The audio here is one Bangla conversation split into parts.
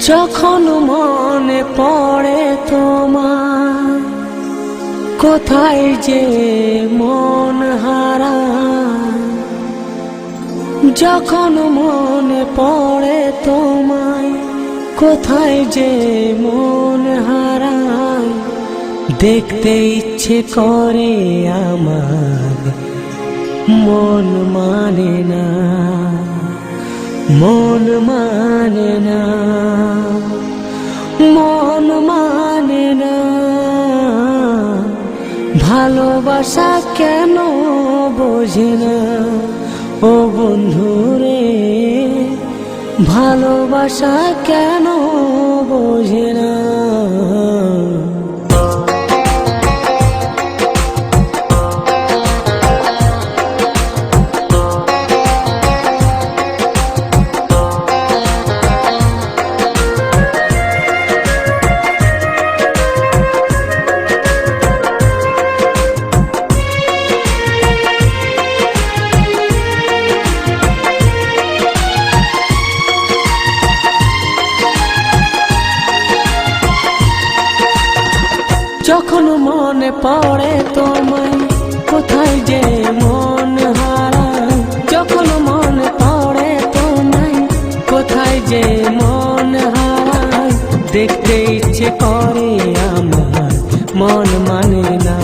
যখন মনে পড়ে তোমার, কোথায় যে মন হারায়। যখন মনে পড়ে তোমায়, কোথায় যে মন হারায়। দেখতে ইচ্ছে করে আমার, মন মানে না, মন মানে না, মন মানে না। ভালোবাসা কেন বোঝে না ও বন্ধুরে, ভালোবাসা কেন বোঝে না। যখন মনে পড়ে তোমায়, কোথায় যে মন হারায়। যখন মনে পড়ে তোমায়, কোথায় যে মন হারায়। দেখতে ইচ্ছে করে আমার, মন মানে না,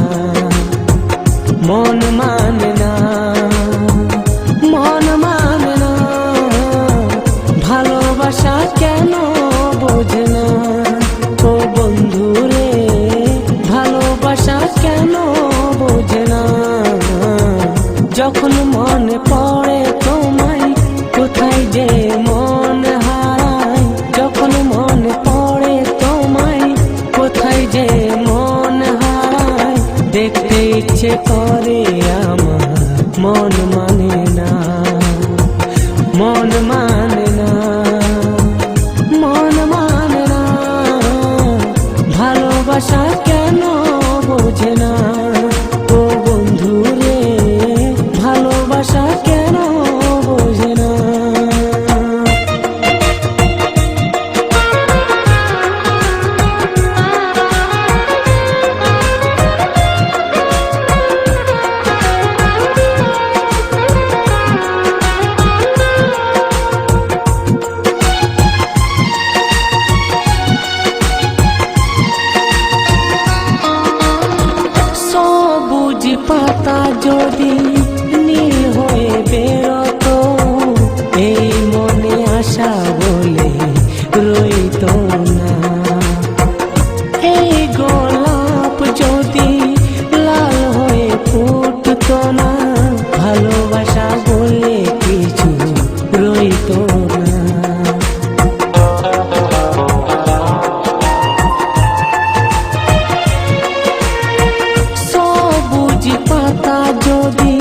মন মানে না, মন মানে না। ভালোবাসা কেন বোঝে না ও বন্ধুরে, ভালোবাসা কেন বোঝে না। যখন মনে পড়ে তোমায়, কোথায় যে মন হারায়। যখন মনে পড়ে তোমায়, কোথায় যে মন হারায়। দেখতে ইচ্ছে করে আমার, মন মানে না, মন মানে না, মন মানে না। ভালোবাসা কেন বোঝে না ও বন্ধুরে, ভালোবাসা কেন বোঝে না। পাতা যদি নীল হয়ে বেরোতো, এই মনে আশা বলে রইতো না। এই গোলাপ যদি লাল হয়ে ফুটতো না, ভালোবাসা বলে কিছু রইতো না। পাতা যদি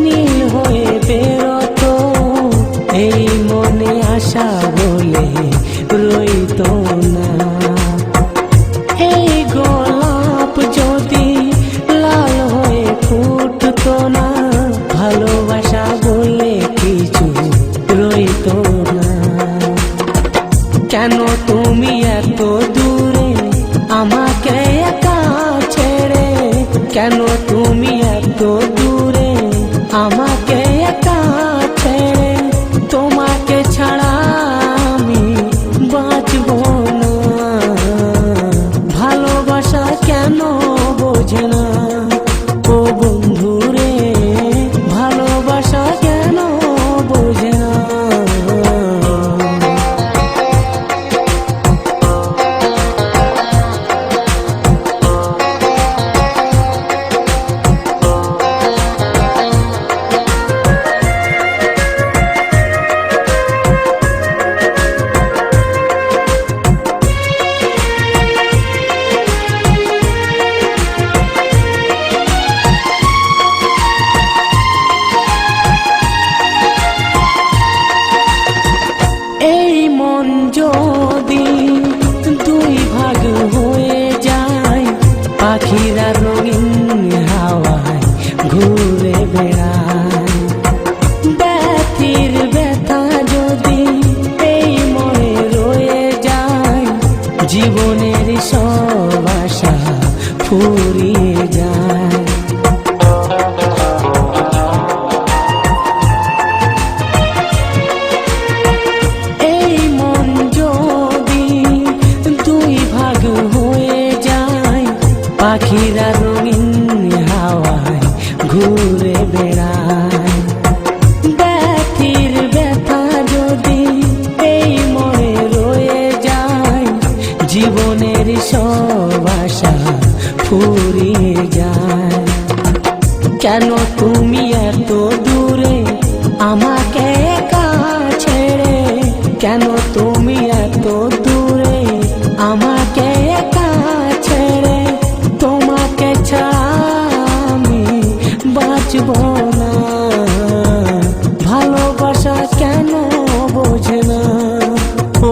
নীল হয়ে বেরোতো, এই মনে আশা বলে রইতো না। এই গোলাপ যদি লাল হয়ে ফুটতো না, ভালোবাসা বলে কিছু রইতো না। কেন তুমি এত দূরে আমাকে একা ছেড়ে, কেন তুমি এত দূরে আমাকে একা ছেড়ে। তোমাকে ছাড়া আমি বাঁচব না। ভালোবাসা কেন বোঝে না ও বন্ধুরে, ভালোবাসা কেন বোঝে না। জীবনের সব আশা ফুরিয়ে যায়। এই মন যদি দুই ভাগ হয়ে যায়, পাখিরা রঙিন হাওয়ায় ঘুরে বেড়ায়। ব্যথির ব্যথা যদি এই মনে রয়ে যায়, জীবনের সব আশা ফুরিয়ে যায়। কেন তুমি এত দূরে আমাকে একা ছেড়ে, কেন তুমি এত দূরে আমাকে একা ছেড়ে, তোমাকে ছাড়া আমি বাঁচব